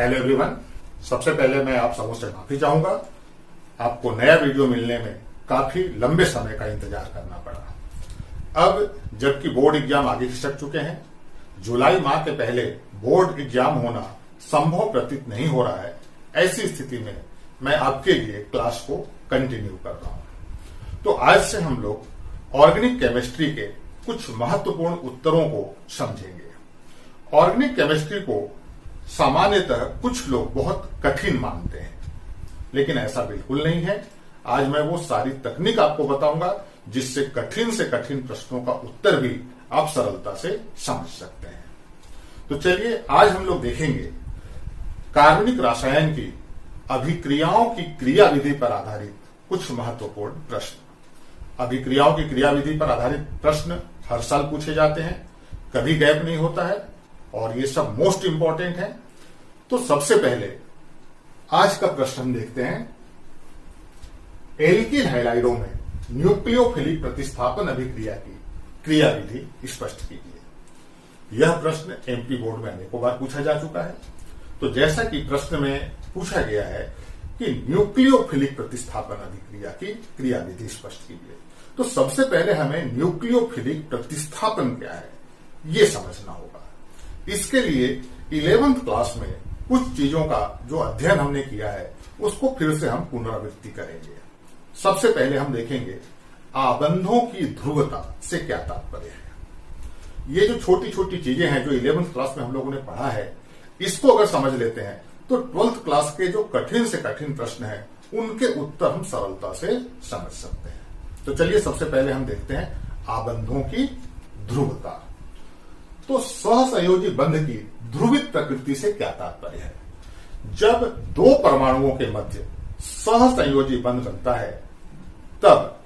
Hello everyone. सबसे पहले मैं आप सबों से माफी चाहूंगा। आपको नया वीडियो मिलने में काफी लंबे समय का इंतजार करना पड़ा। अब जबकि बोर्ड एग्जाम आगे खिसक चुके हैं, जुलाई माह के पहले बोर्ड एग्जाम होना संभव प्रतीत नहीं हो रहा है। ऐसी स्थिति में मैं आपके लिए क्लास को कंटिन्यू कर रहा हूं। तो आज से हम लोग ऑर्गेनिक केमिस्ट्री के कुछ महत्वपूर्ण उत्तरों को समझेंगे। ऑर्गेनिक केमिस्ट्री को सामान्यतः कुछ लोग बहुत कठिन मानते हैं, लेकिन ऐसा बिल्कुल नहीं है। आज मैं वो सारी तकनीक आपको बताऊंगा जिससे कठिन से कठिन प्रश्नों का उत्तर भी आप सरलता से समझ सकते हैं। तो चलिए आज हम लोग देखेंगे कार्बनिक रसायन की अभिक्रियाओं की क्रियाविधि पर आधारित कुछ महत्वपूर्ण प्रश्न। अभिक्रियाओं की क्रियाविधि पर आधारित प्रश्न हर साल पूछे जाते हैं, कभी गैप नहीं होता है और ये सब मोस्ट इंपॉर्टेंट है। तो सबसे पहले आज का प्रश्न हम देखते हैं। एल्किल हैलाइडों में न्यूक्लियोफिलिक प्रतिस्थापन अभिक्रिया की क्रियाविधि स्पष्ट कीजिए। यह प्रश्न एमपी बोर्ड में अनेकों बार पूछा जा चुका है। तो जैसा कि प्रश्न में पूछा गया है कि न्यूक्लियोफिलिक प्रतिस्थापन अभिक्रिया की क्रियाविधि स्पष्ट कीजिए, तो सबसे पहले हमें न्यूक्लियोफिलिक प्रतिस्थापन क्या है यह समझना होगा। इसके लिए 11th क्लास में कुछ चीजों का जो अध्ययन हमने किया है उसको फिर से हम पुनरावृत्ति करेंगे। सबसे पहले हम देखेंगे आबंधों की ध्रुवता से क्या तात्पर्य है। ये जो छोटी छोटी चीजें हैं जो 11th क्लास में हम लोगों ने पढ़ा है, इसको अगर समझ लेते हैं तो 12th क्लास के जो कठिन से कठिन प्रश्न हैं उनके उत्तर हम सरलता से समझ सकते हैं। तो चलिए सबसे पहले हम देखते हैं आबंधों की ध्रुवता। तो सहसंयोजी बंध की ध्रुवित प्रकृति से क्या तात्पर्य है। जब दो परमाणुओं के मध्य सहसंयोजी बंध बनता है तब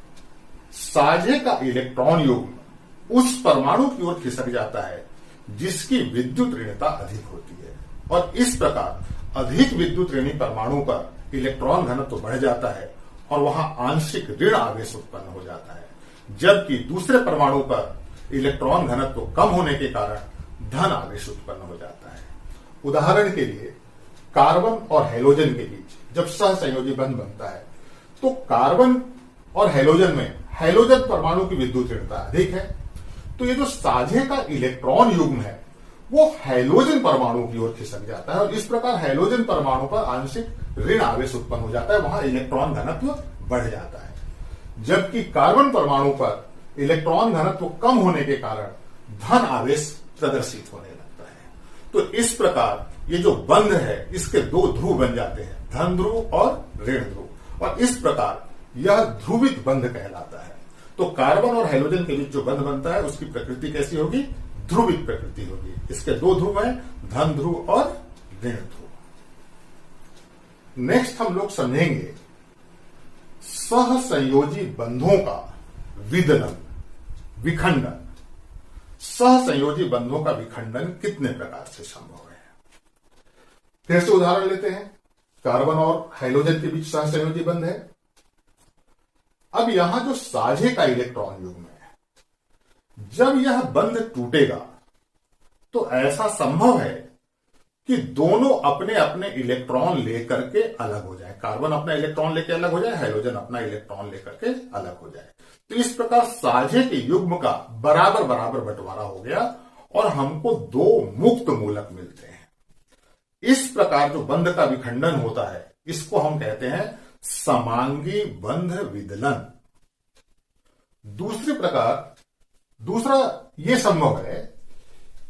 साझे का इलेक्ट्रॉन युग्म उस परमाणु की ओर खिसक जाता है जिसकी विद्युत ऋणता अधिक होती है, और इस प्रकार अधिक विद्युत ऋणी परमाणु पर इलेक्ट्रॉन घनत्व बढ़ जाता है और वहां आंशिक ऋण आवेश उत्पन्न हो जाता है, जबकि दूसरे परमाणु पर इलेक्ट्रॉन घनत्व कम होने के कारण धन आवेश उत्पन्न हो जाता है। उदाहरण के लिए कार्बन और हैलोजन के बीच जब सहसंयोजी बंध बनता है तो कार्बन और हैलोजन में हैलोजन परमाणु की विद्युत ऋणता अधिक है, तो ये जो साझे का इलेक्ट्रॉन युग्म है वो हैलोजन परमाणु की ओर खिसक जाता है और इस प्रकार हैलोजन परमाणु पर आंशिक ऋण आवेश उत्पन्न हो जाता है, वहां इलेक्ट्रॉन घनत्व बढ़ जाता है। जबकि कार्बन परमाणु पर इलेक्ट्रॉन घनत्व कम होने के कारण धन आवेश प्रदर्शित होने लगता है। तो इस प्रकार ये जो बंध है इसके दो ध्रुव बन जाते हैं, धन ध्रुव और ऋण ध्रुव, और इस प्रकार यह ध्रुवित बंध कहलाता है। तो कार्बन और हैलोजन के बीच जो बंध बनता है उसकी प्रकृति कैसी होगी, ध्रुवित प्रकृति होगी। इसके दो ध्रुव हैं, धन ध्रुव और ऋण ध्रुव। नेक्स्ट हम लोग समझेंगे सहसंयोजी बंधों का विदलन, विखंडन। सहसंयोजी बंधों का विखंडन कितने प्रकार से संभव है। फिर से उदाहरण लेते हैं। कार्बन और हैलोजन के बीच सहसंयोजी बंध है। अब यहां जो साझे का इलेक्ट्रॉन युग्म है, जब यह बंध टूटेगा तो ऐसा संभव है कि दोनों अपने अपने इलेक्ट्रॉन लेकर के अलग हो जाए। कार्बन अपना इलेक्ट्रॉन लेकर अलग हो जाए, हैलोजन अपना इलेक्ट्रॉन लेकर के अलग हो जाए। तो इस प्रकार साझे के युग्म का बराबर बराबर बंटवारा हो गया और हमको दो मुक्त मूलक मिलते हैं। इस प्रकार जो बंध का विखंडन होता है इसको हम कहते हैं समांगी बंध विदलन। दूसरा ये संभव है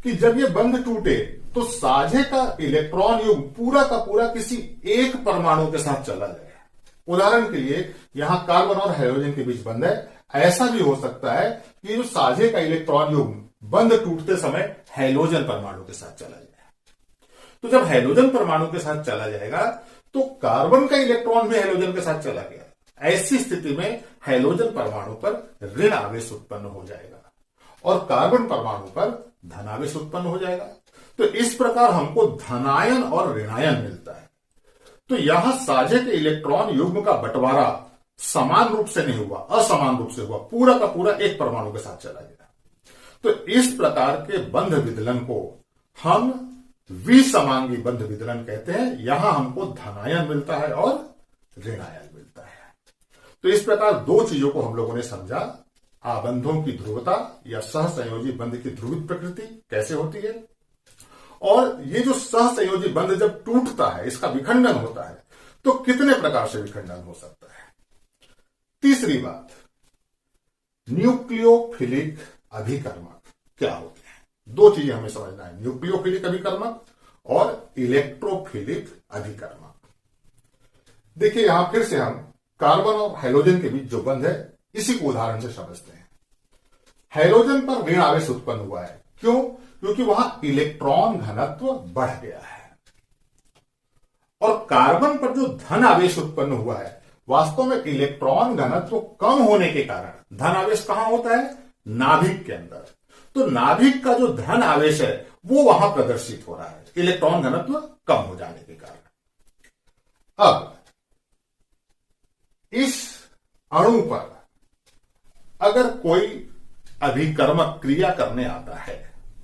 कि जब ये बंध टूटे तो साझे का इलेक्ट्रॉन युग्म पूरा का पूरा किसी एक परमाणु के साथ चला जाए। उदाहरण के लिए यहां कार्बन और हाइड्रोजन के बीच बंध है, ऐसा भी हो सकता है कि जो साझे का इलेक्ट्रॉन युग्म बंध टूटते समय हाइड्रोजन परमाणु के साथ चला जाए। तो जब हाइड्रोजन परमाणु के साथ चला जाएगा तो कार्बन का इलेक्ट्रॉन भी हाइड्रोजन के साथ चला गया। ऐसी स्थिति में हाइड्रोजन परमाणु पर ऋण आवेश उत्पन्न हो जाएगा और कार्बन परमाणु पर धनावेश उत्पन्न हो जाएगा। तो इस प्रकार हमको धनायन और ऋणायन मिलता है। तो यहां साझे के इलेक्ट्रॉन युग्म का बंटवारा समान रूप से नहीं हुआ, असमान रूप से हुआ, पूरा का पूरा एक परमाणु के साथ चला गया। तो इस प्रकार के बंध विदलन को हम विसमांगी बंध विदलन कहते हैं। यहां हमको धनायन मिलता है और ऋणायन मिलता है। तो इस प्रकार दो चीजों को हम लोगों ने समझा। आबंधों की ध्रुवता या सहसंयोजी बंध की ध्रुवित प्रकृति कैसे होती है, और ये जो सहसंयोजी बंध जब टूटता है, इसका विखंडन होता है, तो कितने प्रकार से विखंडन हो सकता है। तीसरी बात, न्यूक्लियोफिलिक अभिकर्मक क्या होते हैं। दो चीजें हमें समझना है, न्यूक्लियोफिलिक अभिकर्मक और इलेक्ट्रोफिलिक अभिकर्मक। देखिए यहां फिर से हम कार्बन और हाइड्रोजन के बीच जो बंध है, इसी को उदाहरण से समझते हैं। हाइड्रोजन पर ऋण आवेश उत्पन्न हुआ है, क्यों? क्योंकि वहां इलेक्ट्रॉन घनत्व बढ़ गया है। और कार्बन पर जो धन आवेश उत्पन्न हुआ है, वास्तव में इलेक्ट्रॉन घनत्व कम होने के कारण धन आवेश कहां होता है? नाभिक के अंदर। तो नाभिक का जो धन आवेश है वो वहां प्रदर्शित हो रहा है, इलेक्ट्रॉन घनत्व कम हो जाने के कारण। अब इस अणु पर अगर कोई अभिकर्मक क्रिया करने आता है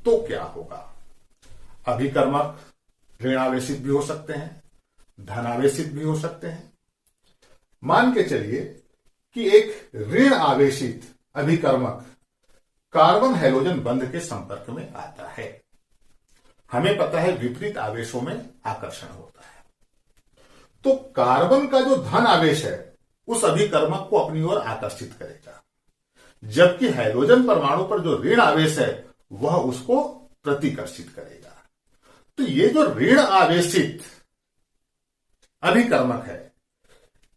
तो क्या होगा? अभिकर्मक ऋणावेशित भी हो सकते हैं, धनावेशित भी हो सकते हैं। मान के चलिए कि एक ऋण आवेशित अभिकर्मक कार्बन हाइड्रोजन बंध के संपर्क में आता है। हमें पता है विपरीत आवेशों में आकर्षण होता है। तो कार्बन का जो धन आवेश है उस अभिकर्मक को अपनी ओर आकर्षित करेगा, जबकि हाइड्रोजन परमाणु पर जो ऋण आवेश है वह उसको प्रतिकर्षित करेगा। तो ये जो ऋण आवेशित अभिकर्मक है,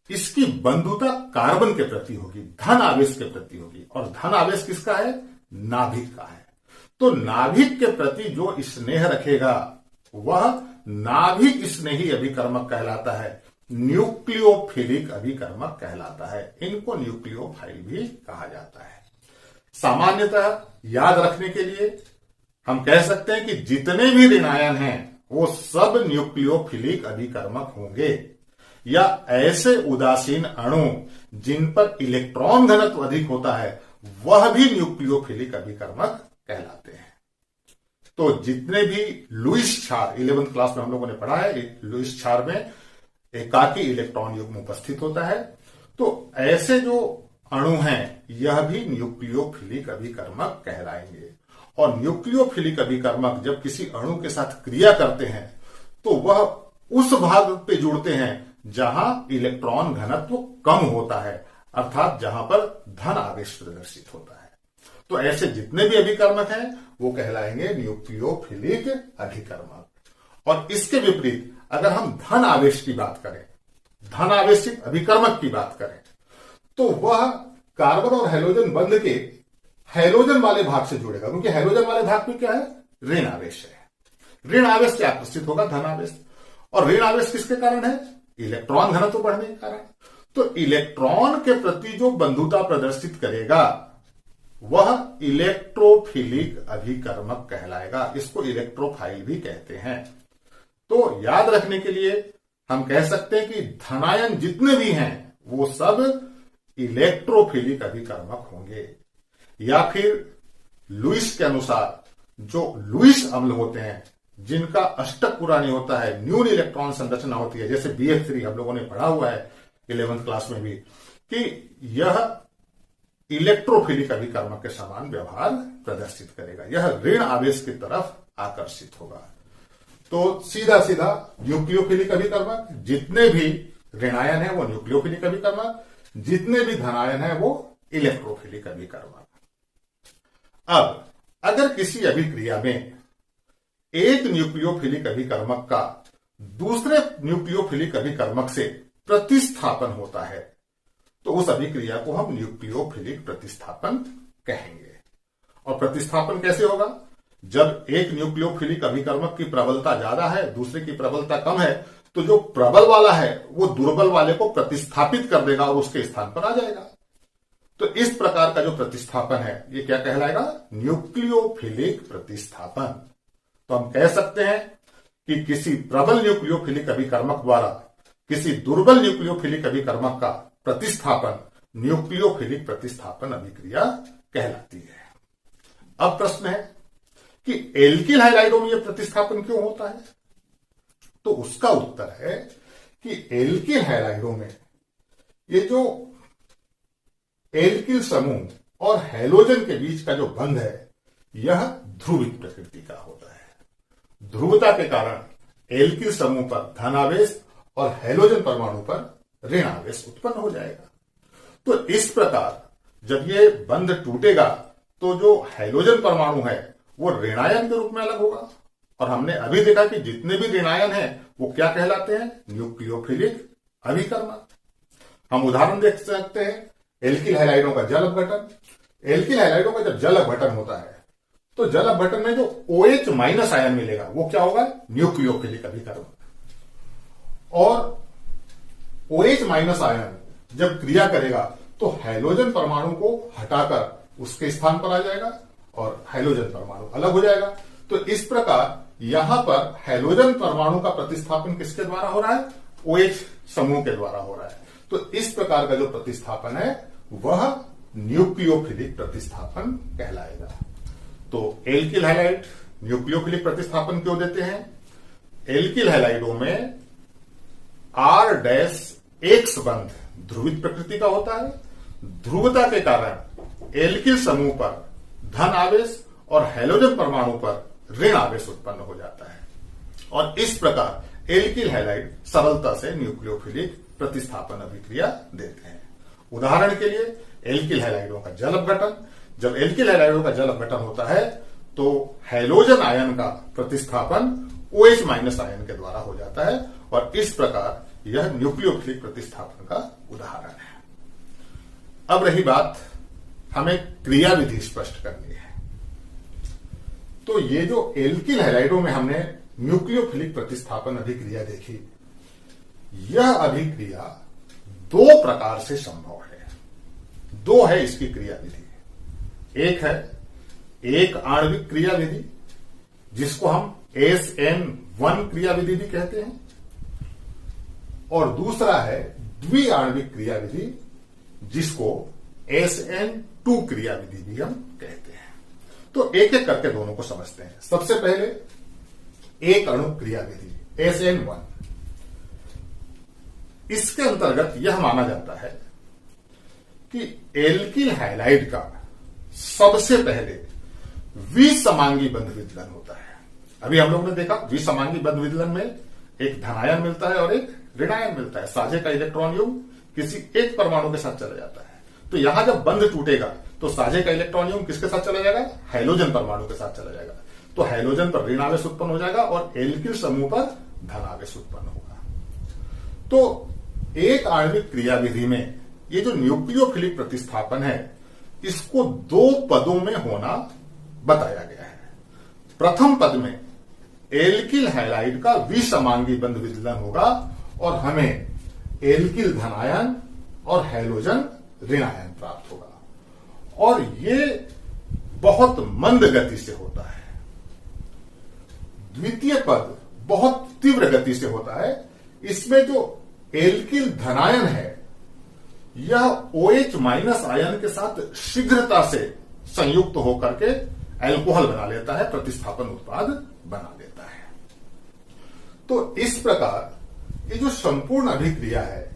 इसकी बंधुता कार्बन के प्रति होगी, धन आवेश के प्रति होगी। और धन आवेश किसका है? नाभिक का है। तो नाभिक के प्रति जो स्नेह रखेगा वह नाभिक स्नेही अभिकर्मक कहलाता है, न्यूक्लियोफिलिक अभिकर्मक कहलाता है। इनको न्यूक्लियोफाइल भी कहा जाता है। सामान्यतः याद रखने के लिए हम कह सकते हैं कि जितने भी ऋणायन हैं वो सब न्यूक्लियोफिलिक अभिकर्मक होंगे, या ऐसे उदासीन अणु जिन पर इलेक्ट्रॉन घनत्व अधिक होता है वह भी न्यूक्लियोफिलिक अभिकर्मक कहलाते हैं। तो जितने भी लुईस क्षार 11th क्लास में हम लोगों ने पढ़ा है, लुईस क्षार में एकाकी इलेक्ट्रॉन युग्म उपस्थित होता है। तो ऐसे जो अणु हैं यह भी न्यूक्लियोफिलिक अभिकर्मक कहलाएंगे। और न्यूक्लियोफिलिक अभिकर्मक जब किसी अणु के साथ क्रिया करते हैं तो वह उस भाग पे जुड़ते हैं जहां इलेक्ट्रॉन घनत्व कम होता है, अर्थात जहां पर धन आवेश प्रदर्शित होता है। तो ऐसे जितने भी अभिकर्मक हैं वो कहलाएंगे न्यूक्लियोफिलिक अभिकर्मक। और इसके विपरीत अगर हम धन आवेश की बात करें, धन आवेशित अभिकर्मक की बात करें, तो वह कार्बन और हाइड्रोजन बंध के हाइड्रोजन वाले भाग से जुड़ेगा, क्योंकि हाइड्रोजन वाले भाग में क्या है? ऋण आवेश है। ऋण आवेश से आकर्षित होगा धन आवेश। और ऋण आवेश किसके कारण है? इलेक्ट्रॉन घनत्व बढ़ने के कारण। तो इलेक्ट्रॉन के प्रति जो बंधुता प्रदर्शित करेगा वह इलेक्ट्रोफिलिक अभिकर्मक कहलाएगा। इसको इलेक्ट्रोफाइल भी कहते हैं। तो याद रखने के लिए हम कह सकते हैं कि धनायन जितने भी हैं वो सब इलेक्ट्रोफिलिक अभिकर्मक होंगे। या फिर लुईस के अनुसार जो लुईस अम्ल होते हैं जिनका अष्टक पूरा नहीं होता है, न्यून इलेक्ट्रॉन संरचना होती है, जैसे BF3 हम लोगों ने पढ़ा हुआ है 11th क्लास में भी, कि यह इलेक्ट्रोफिलिक अभिकर्मक के समान व्यवहार प्रदर्शित करेगा। यह ऋण आवेश की तरफ आकर्षित होगा। तो सीधा सीधा न्यूक्लियोफिलिक अभिकर्मक, जितने भी ऋणायन है वो न्यूक्लियोफिलिक अभिकर्मक, जितने भी धनायन है वो इलेक्ट्रोफिलिक अभिकर्मक। अब अगर किसी अभिक्रिया में एक न्यूक्लियोफिलिक अभिकर्मक का दूसरे न्यूक्लियोफिलिक अभिकर्मक से प्रतिस्थापन होता है तो उस अभिक्रिया को हम न्यूक्लियोफिलिक प्रतिस्थापन कहेंगे। और प्रतिस्थापन कैसे होगा? जब एक न्यूक्लियोफिलिक अभिकर्मक की प्रबलता ज्यादा है, दूसरे की प्रबलता कम है, तो जो प्रबल वाला है वो दुर्बल वाले को प्रतिस्थापित कर देगा और उसके स्थान पर आ जाएगा। तो इस प्रकार का जो प्रतिस्थापन है ये क्या कहलाएगा? न्यूक्लियोफिलिक प्रतिस्थापन। तो हम कह सकते हैं कि किसी प्रबल न्यूक्लियोफिलिक अभिकर्मक द्वारा किसी दुर्बल न्यूक्लियोफिलिक अभिकर्मक का प्रतिस्थापन न्यूक्लियोफिलिक प्रतिस्थापन अभिक्रिया कहलाती है। अब प्रश्न है कि एल्किल हैलाइडों में यह प्रतिस्थापन क्यों होता है, तो उसका उत्तर है कि एल्किल हैलाइडों में ये जो एल्किल समूह और हैलोजन के बीच का जो बंध है यह ध्रुवित प्रकृति का होता है। ध्रुवता के कारण एल्किल समूह पर धनावेश और हैलोजन परमाणु पर ऋण आवेश उत्पन्न हो जाएगा। तो इस प्रकार जब ये बंध टूटेगा तो जो हैलोजन परमाणु है वो ऋणायन के रूप में अलग होगा, और हमने अभी देखा कि जितने भी ऋणायन हैं वो क्या कहलाते हैं, न्यूक्लियोफिलिक अभिकर्मक। हम उदाहरण देख सकते हैं एल्किल हैलाइडों का जल अपघटन। एल्किल हैलाइडों का जब जल अपघटन होता है तो जल अपघटन में जो OH माइनस आयन मिलेगा वो क्या होगा, न्यूक्लियोफिलिक अभिकर्मक। और OH माइनस आयन जब क्रिया करेगा तो हैलोजन परमाणु को हटाकर उसके स्थान पर आ जाएगा और हैलोजन परमाणु अलग हो जाएगा। तो इस प्रकार यहां पर हैलोजन परमाणु का प्रतिस्थापन किसके द्वारा हो रहा है, OH समूह के द्वारा हो रहा है। तो इस प्रकार का जो प्रतिस्थापन है वह न्यूक्लियोफिलिक प्रतिस्थापन कहलाएगा। तो एल्किल हैलाइड न्यूक्लियोफिलिक प्रतिस्थापन क्यों देते हैं, एल्किल हैलाइडों में R-X बंध ध्रुवित प्रकृति का होता है। ध्रुवता के कारण एल्किल समूह पर धन आवेश और हैलोजन परमाणु पर ऋण आवेश उत्पन्न हो जाता है, और इस प्रकार एल्किल हैलाइड सरलता से न्यूक्लियोफिलिक प्रतिस्थापन अभिक्रिया देते हैं। उदाहरण के लिए एल्किल हैलाइडों का जल अपघटन। जब एल्किल हैलाइडों का जल अपघटन होता है तो हैलोजन आयन का प्रतिस्थापन OH माइनस आयन के द्वारा हो जाता है, और इस प्रकार यह न्यूक्लियोफिलिक प्रतिस्थापन का उदाहरण है। अब रही बात हमें क्रिया विधि स्पष्ट करनी है। तो ये जो एल्किल हैलाइडों में हमने न्यूक्लियोफिलिक प्रतिस्थापन अभिक्रिया देखी, यह अभिक्रिया दो प्रकार से संभव है। दो है इसकी क्रिया विधि। एक है एक आणविक क्रिया विधि जिसको हम SN1 क्रिया विधि भी कहते हैं, और दूसरा है द्विआण्विक क्रिया विधि जिसको SN2 क्रिया विधि भी हम कहते हैं। तो एक एक करके दोनों को समझते हैं। सबसे पहले एक अणु क्रिया विधि SN1। इसके अंतर्गत यह माना जाता है कि एल्किल हैलाइड का सबसे पहले विसमांगी बंध विदलन होता है। अभी हम लोगों ने देखा विसमांगी बंध विदलन में एक धनायन मिलता है और एक ऋणायन मिलता है। साझे का इलेक्ट्रॉन युग्म किसी एक परमाणु के साथ चला जाता है। तो यहां जब बंध टूटेगा तो साझे का इलेक्ट्रॉन युग्म किसके साथ चला जाएगा, हैलोजन परमाणु के साथ चला जाएगा। तो हैलोजन पर ऋण आवेश उत्पन्न हो जाएगा और एल्किल समूह पर धन आवेश उत्पन्न होगा। तो एक आणविक क्रिया विधि में ये जो न्यूक्लियोफिलिक प्रतिस्थापन है इसको दो पदों में होना बताया गया है। प्रथम पद में एल्किल हैलाइड का विसमांगी बंध विदलन होगा और हमें एल्किल धनायन और हैलोजन ऋणायन प्राप्त होगा, और ये बहुत मंद गति से होता है। द्वितीय पद बहुत तीव्र गति से होता है। इसमें जो एल्किल धनायन है यह OH माइनस आयन के साथ शीघ्रता से संयुक्त होकर के अल्कोहल बना लेता है, प्रतिस्थापन उत्पाद बना लेता है। तो इस प्रकार ये जो संपूर्ण अभिक्रिया है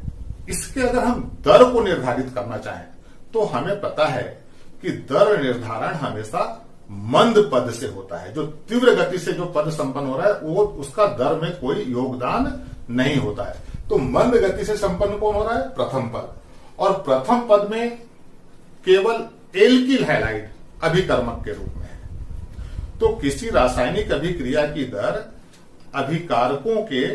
इसके अगर हम दर को निर्धारित करना चाहें तो हमें पता है कि दर निर्धारण हमेशा मंद पद से होता है। जो तीव्र गति से जो पद संपन्न हो रहा है वो उसका दर में कोई योगदान नहीं होता है। तो मंद गति से संपन्न कौन हो रहा है, प्रथम पद, और प्रथम पद में केवल एल्किल हैलाइड अभिकर्मक के रूप में है। तो किसी रासायनिक अभिक्रिया की दर अभिकारकों के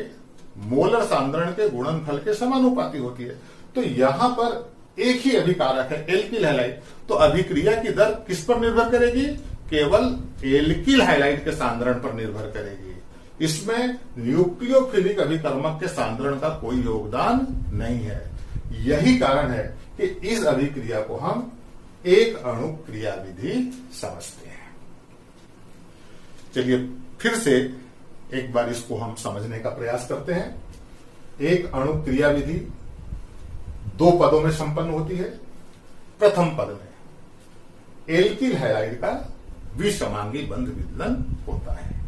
मोलर सांद्रण के गुणनफल के समानुपाती होती है। तो यहां पर एक ही अभिकारक है एल्किल हैलाइड, तो अभिक्रिया की दर किस पर निर्भर करेगी, केवल एल्किल हैलाइड के सांद्रण पर निर्भर करेगी। इसमें न्यूक्लियोफिलिक अभिकर्मक के सांद्रण का कोई योगदान नहीं है। यही कारण है कि इस अभिक्रिया को हम एक अणु क्रिया विधि समझते हैं। चलिए फिर से एक बार इसको हम समझने का प्रयास करते हैं। एक अणु क्रिया विधि दो पदों में संपन्न होती है। प्रथम पद में एल्किल हैलाइड का विषमांगी बंध विदलन होता है।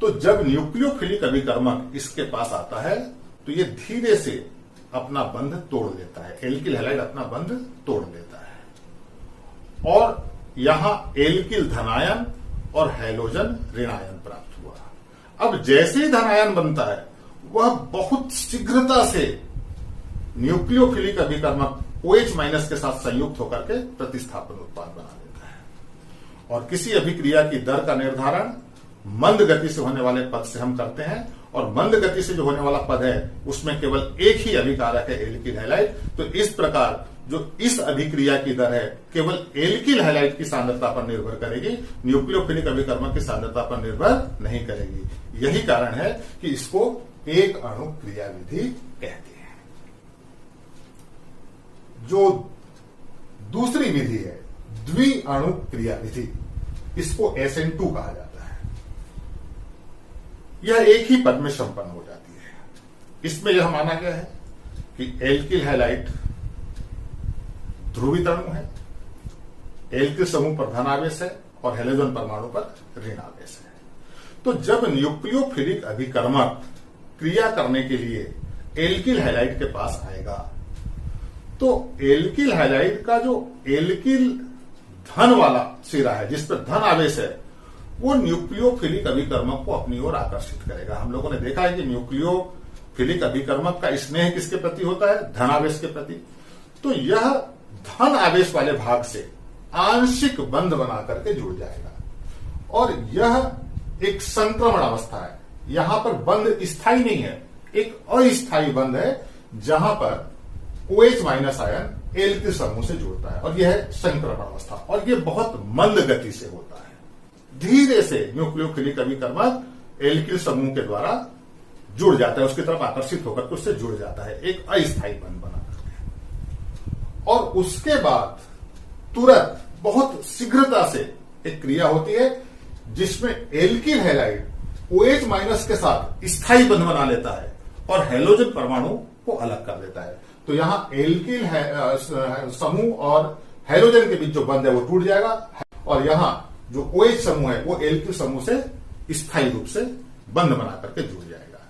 तो जब न्यूक्लियोफिलिक अभिकर्मक इसके पास आता है तो ये धीरे से अपना बंध तोड़ देता है, एल्किल हैलाइड अपना बंध तोड़ देता है और यहां एल्किल धनायन और हैलोजन ऋणायन प्राप्त हुआ। अब जैसे ही धनायन बनता है वह बहुत शीघ्रता से न्यूक्लियोफिलिक अभिकर्मक OH- के साथ संयुक्त होकर के प्रतिस्थापन उत्पाद बना देता है। और किसी अभिक्रिया की दर का निर्धारण मंद गति से होने वाले पद से हम करते हैं और मंद गति से जो होने वाला पद है उसमें केवल एक ही अभिकारक है, एल्किल हैलाइड। तो इस प्रकार जो इस अभिक्रिया की दर है केवल एल्किल हैलाइड की सांद्रता पर निर्भर करेगी, न्यूक्लियोफिलिक अभिकर्मक की सांद्रता पर निर्भर नहीं करेगी। यही कारण है कि इसको एक अणु क्रिया विधि कहते हैं। जो दूसरी विधि है द्वि अणु क्रिया विधि, इसको SN2 कहा जाता है। यह एक ही पद में संपन्न हो जाती है। इसमें यह माना गया है कि एल्किल हैलाइड ध्रुवित अणु है, एल्किल समूह पर धन आवेश है और हैलोजन परमाणु पर ऋण आवेश है। तो जब न्यूक्लियोफिलिक अभिकर्मक क्रिया करने के लिए एल्किल हैलाइड के पास आएगा तो एल्किल हैलाइड का जो एल्किल धन वाला सिरा है जिस पर धन आवेश है वो न्यूक्लियोफिलिक अभिकर्मक को अपनी ओर आकर्षित करेगा। हम लोगों ने देखा है कि न्यूक्लियोफिलिक अभिकर्मक का स्नेह किसके प्रति होता है? धन आवेश के प्रति। तो यह धन आवेश वाले भाग से आंशिक बंध बना करके जुड़ जाएगा और यह एक संक्रमण अवस्था है। यहां पर बंध स्थायी नहीं है, एक अस्थायी बंध है जहां पर OH- आयन एल्किल समूह से जुड़ता है और यह है संक्रमण अवस्था और यह बहुत मंद गति से होता है। धीरे से न्यूक्लियोफिलिक अभिकर्मक एल्किल समूह के द्वारा जुड़ जाता है, उसकी तरफ आकर्षित होकर उससे जुड़ जाता है एक अस्थायी बंध बना करके। और उसके बाद तुरंत बहुत शीघ्रता से एक क्रिया होती है जिसमें एल्किल हैलाइड OH- के साथ स्थायी बंध बना लेता है और हैलोजन परमाणु को अलग कर देता है। तो यहां एल्किल समूह और हैलोजन के बीच जो बंध है वो टूट जाएगा और यहां जो OH समूह है वो एल्किल समूह से स्थायी रूप से बंध बना करके जुड़ जाएगा।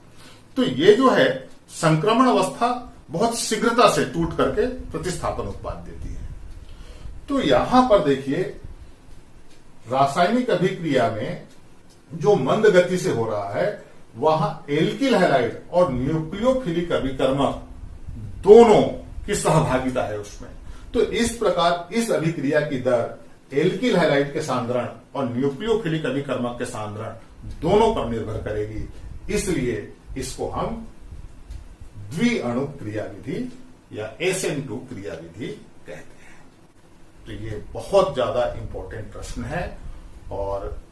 तो ये जो है संक्रमण अवस्था बहुत शीघ्रता से टूट करके प्रतिस्थापन उत्पाद देती है। तो यहां पर देखिए रासायनिक अभिक्रिया में जो मंद गति से हो रहा है वहां एल्किल हैलाइड और न्यूक्लियोफिलिक अभिकर्मक दोनों की सहभागिता है उसमें। तो इस प्रकार इस अभिक्रिया की दर एल्किल हैलाइड के सांद्रण और न्यूक्लियोफिलिक अभिकर्मक के सांद्रण दोनों पर निर्भर करेगी। इसलिए इसको हम द्वि अणु क्रिया विधि या SN2 क्रिया विधि कहते हैं। तो ये बहुत ज्यादा इंपॉर्टेंट प्रश्न है और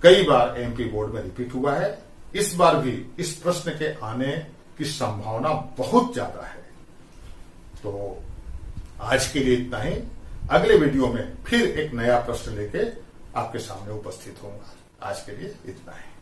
कई बार MP बोर्ड में रिपीट हुआ है। इस बार भी इस प्रश्न के आने की संभावना बहुत ज्यादा है। तो आज के लिए इतना ही। अगले वीडियो में फिर एक नया प्रश्न लेके आपके सामने उपस्थित होऊंगा। आज के लिए इतना ही।